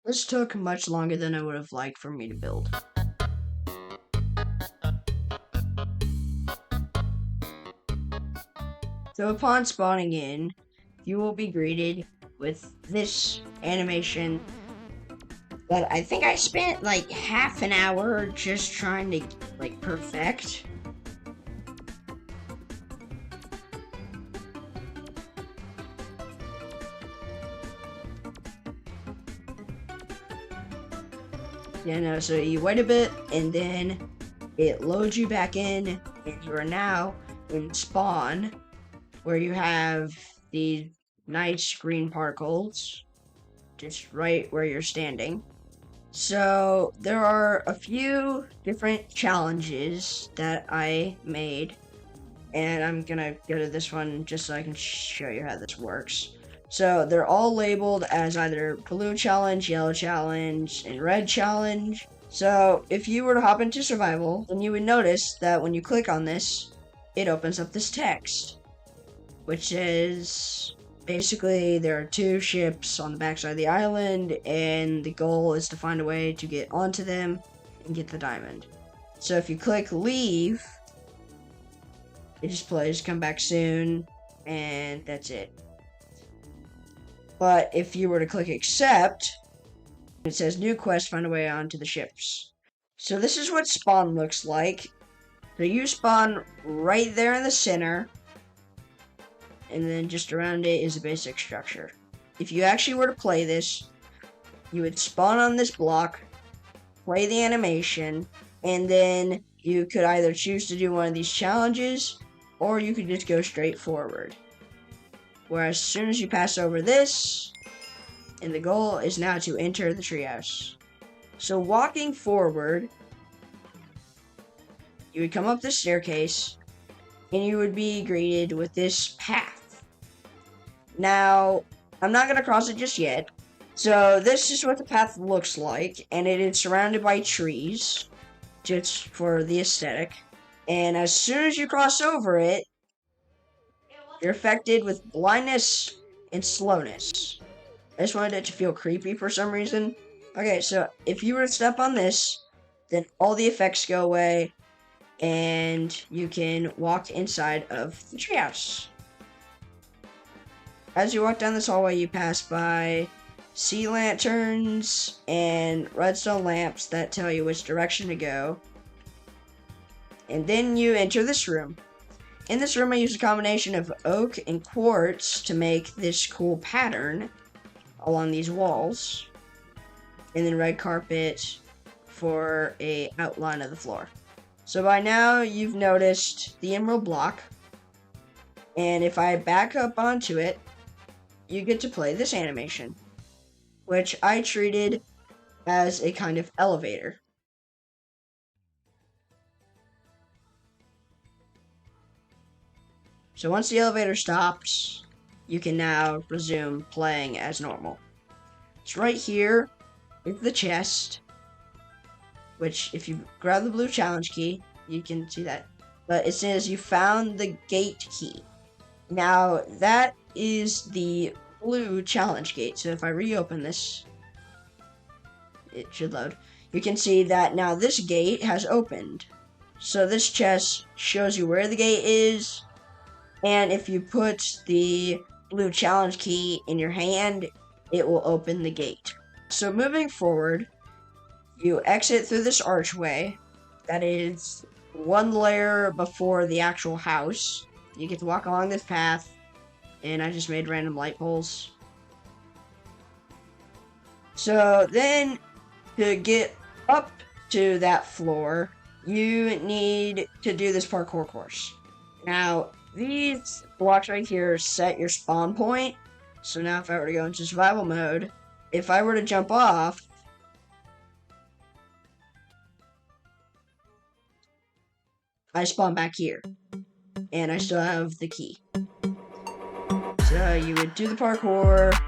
This took much longer than I would have liked for me to build. So upon spawning in, you will be greeted with this animation that I think I spent like half an hour just trying to like perfect. Yeah, no, so you wait a bit and then it loads you back in and you are now in spawn where you have the nice green particles just right where you're standing. So there are a few different challenges that I made, and I'm gonna go to this one just so I can show you how this works. So they're all labeled as either blue challenge, yellow challenge, and red challenge. So if you were to hop into survival, then you would notice that when you click on this, it opens up this text, which is basically there are two ships on the backside of the island, and the goal is to find a way to get onto them and get the diamond. So if you click leave, it just plays come back soon, and that's it. But if you were to click accept, it says new quest, find a way onto the ships. So this is what spawn looks like. So you spawn right there in the center, and then just around it is a basic structure. If you actually were to play this, you would spawn on this block, play the animation, and then you could either choose to do one of these challenges, or you could just go straight forward. Whereas as soon as you pass over this, and the goal is now to enter the treehouse. So walking forward, you would come up this staircase, and you would be greeted with this path. Now, I'm not going to cross it just yet. So this is what the path looks like, and it is surrounded by trees, just for the aesthetic. And as soon as you cross over it, you're affected with blindness and slowness. I just wanted it to feel creepy for some reason. Okay, so if you were to step on this, then all the effects go away, and you can walk inside of the treehouse. As you walk down this hallway, you pass by sea lanterns and redstone lamps that tell you which direction to go. And then you enter this room. In this room, I used a combination of oak and quartz to make this cool pattern along these walls. And then red carpet for a outline of the floor. So by now, you've noticed the emerald block. And if I back up onto it, you get to play this animation, which I treated as a kind of elevator. So once the elevator stops, you can now resume playing as normal. It's right here is the chest, which if you grab the blue challenge key, you can see that. But it says you found the gate key. Now that is the blue challenge gate. So if I reopen this, it should load. You can see that now this gate has opened. So this chest shows you where the gate is. And if you put the blue challenge key in your hand, it will open the gate. So moving forward, you exit through this archway that is one layer before the actual house. You get to walk along this path, and I just made random light poles. So then, to get up to that floor, you need to do this parkour course. Now, these blocks right here set your spawn point. So now if I were to go into survival mode, if I were to jump off, I spawn back here. And I still have the key. So you would do the parkour.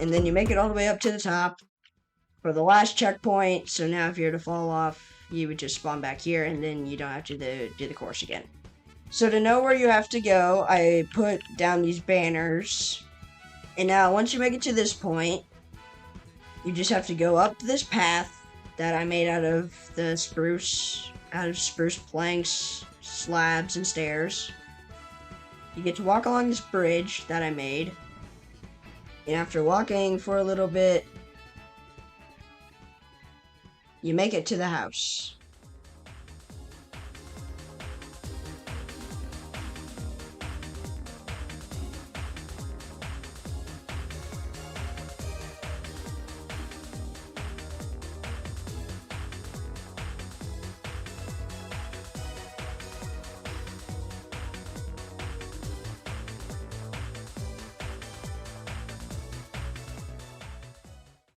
and then you make it all the way up to the top for the last checkpoint. So now if you were to fall off, you would just spawn back here, and then you don't have to do the course again. So to know where you have to go, I put down these banners. And now once you make it to this point, you just have to go up this path that I made out of spruce planks, slabs, and stairs. You get to walk along this bridge that I made. And after walking for a little bit, you make it to the house.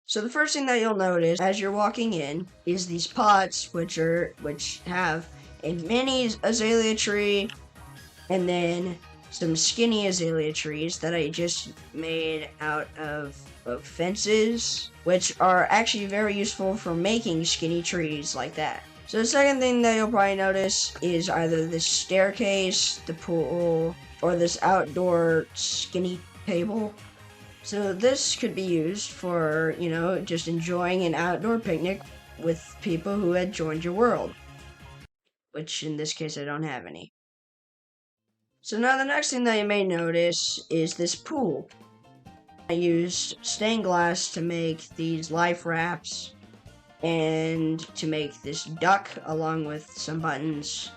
So the first thing that you'll notice as you're walking in is these pots, which have a mini azalea tree, and then some skinny azalea trees that I just made out of fences, which are actually very useful for making skinny trees like that. So the second thing that you'll probably notice is either this staircase, the pool, or this outdoor skinny table. So this could be used for, just enjoying an outdoor picnic with people who had joined your world. Which in this case I don't have any. So now the next thing that you may notice is this pool. I used stained glass to make these life wraps and to make this duck along with some buttons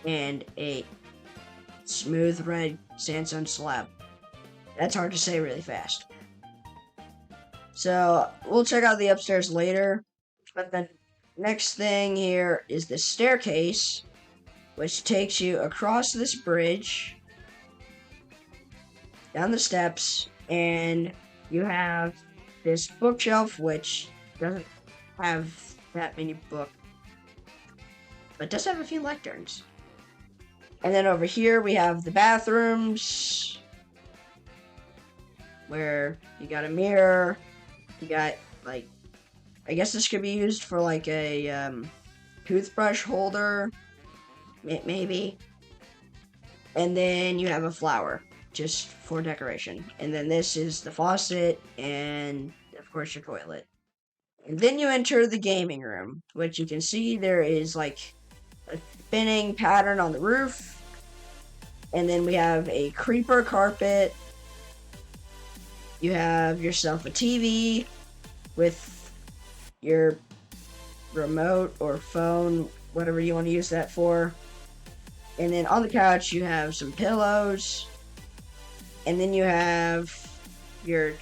and a smooth red sandstone slab. That's hard to say really fast. So we'll check out the upstairs later. But the next thing here is the staircase, which takes you across this bridge, down the steps, and you have this bookshelf, which doesn't have that many books, but does have a few lecterns. And then over here we have the bathrooms, where you got a mirror, you got, I guess this could be used for, a toothbrush holder, maybe. And then you have a flower, just for decoration. And then this is the faucet, and, of course, your toilet. And then you enter the gaming room, which you can see there is, a spinning pattern on the roof. And then we have a creeper carpet. You have yourself a TV with your remote or phone, whatever you want to use that for. And then on the couch you have some pillows. And then you have your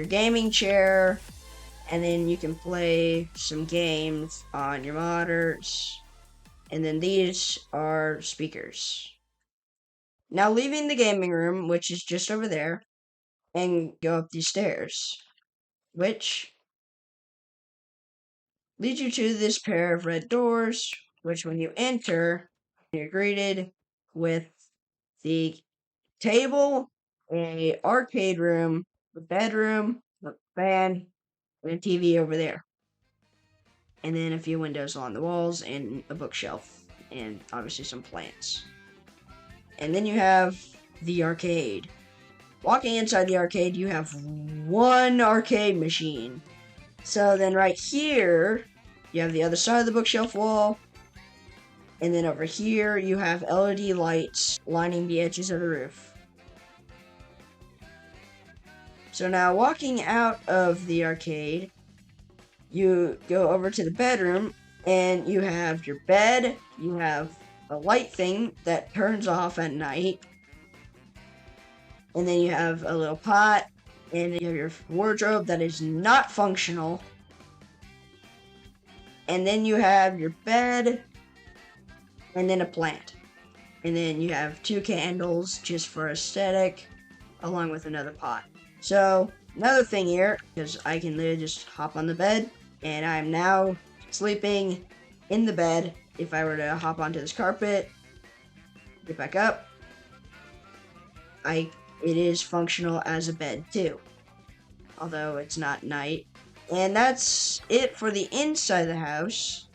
gaming chair. And then you can play some games on your monitors. And then these are speakers. Now leaving the gaming room, which is just over there, and go up these stairs, which leads you to this pair of red doors, which when you enter, you're greeted with the table, a arcade room, a bedroom, a fan, and a TV over there. And then a few windows along the walls, and a bookshelf, and obviously some plants. And then you have the arcade. Walking inside the arcade, you have one arcade machine. So then right here, you have the other side of the bookshelf wall. And then over here, you have LED lights lining the edges of the roof. So now walking out of the arcade, you go over to the bedroom, and you have your bed, you have a light thing that turns off at night, and then you have a little pot, and you have your wardrobe that is not functional, and then you have your bed, and then a plant, and then you have 2 candles just for aesthetic, along with another pot. So another thing here, because I can literally just hop on the bed, and I'm now sleeping in the bed. If I were to hop onto this carpet, get back up, it is functional as a bed too. although it's not night. And that's it for the inside of the house.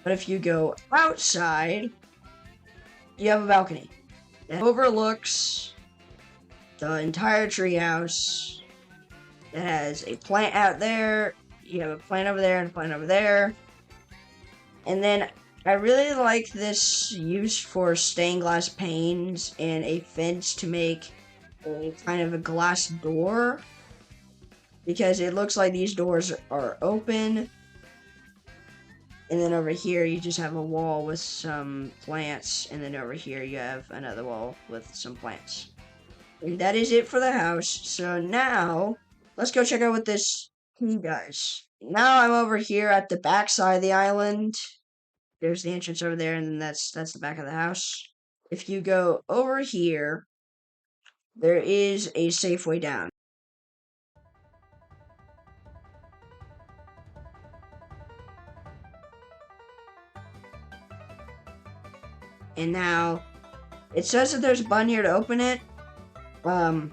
But if you go outside, you have a balcony that overlooks the entire treehouse. It has a plant out there. You have a plant over there and a plant over there. And then I really like this use for stained glass panes and a fence to make a kind of a glass door, because it looks like these doors are open. And then over here you just have a wall with some plants, and then over here you have another wall with some plants. And that is it for the house. So now let's go check out what this key does. Now I'm over here at the back side of the island. There's the entrance over there, and then that's the back of the house. If you go over here, there is a safe way down. And now it says that there's a button here to open it. But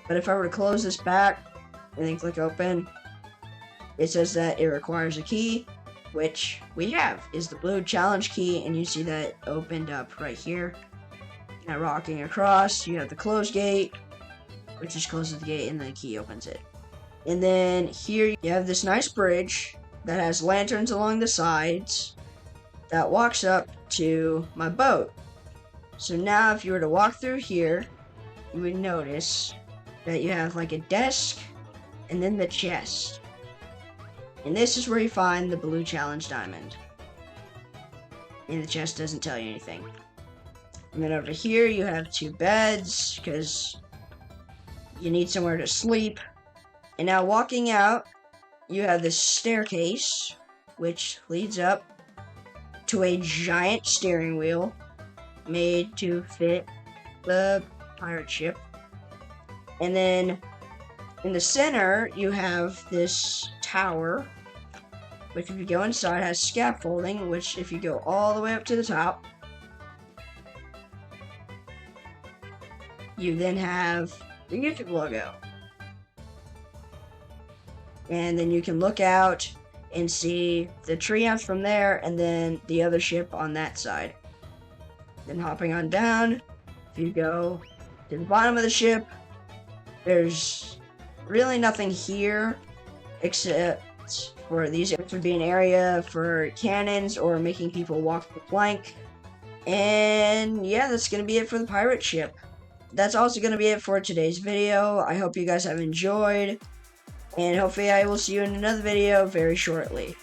if I were to close this back and then click open, it says that it requires a key, which we have, is the blue challenge key, and you see that opened up right here. Now rocking across, you have the close gate, which just closes the gate and the key opens it. And then here you have this nice bridge that has lanterns along the sides that walks up to my boat. So now if you were to walk through here, you would notice that you have like a desk and then the chest. And this is where you find the blue challenge diamond. And the chest doesn't tell you anything. And then over here you have 2 beds, because you need somewhere to sleep. And now walking out, you have this staircase, which leads up to a giant steering wheel made to fit the pirate ship. And then in the center, you have this tower, which if you go inside has scaffolding, which if you go all the way up to the top, you then have the YouTube logo. And then you can look out and see the treehouse from there, and then the other ship on that side. Then hopping on down, if you go to the bottom of the ship, there's really nothing here except for these. It would be an area for cannons or making people walk the plank. And yeah, that's going to be it for the pirate ship. That's also going to be it for today's video. I hope you guys have enjoyed, and hopefully I will see you in another video very shortly.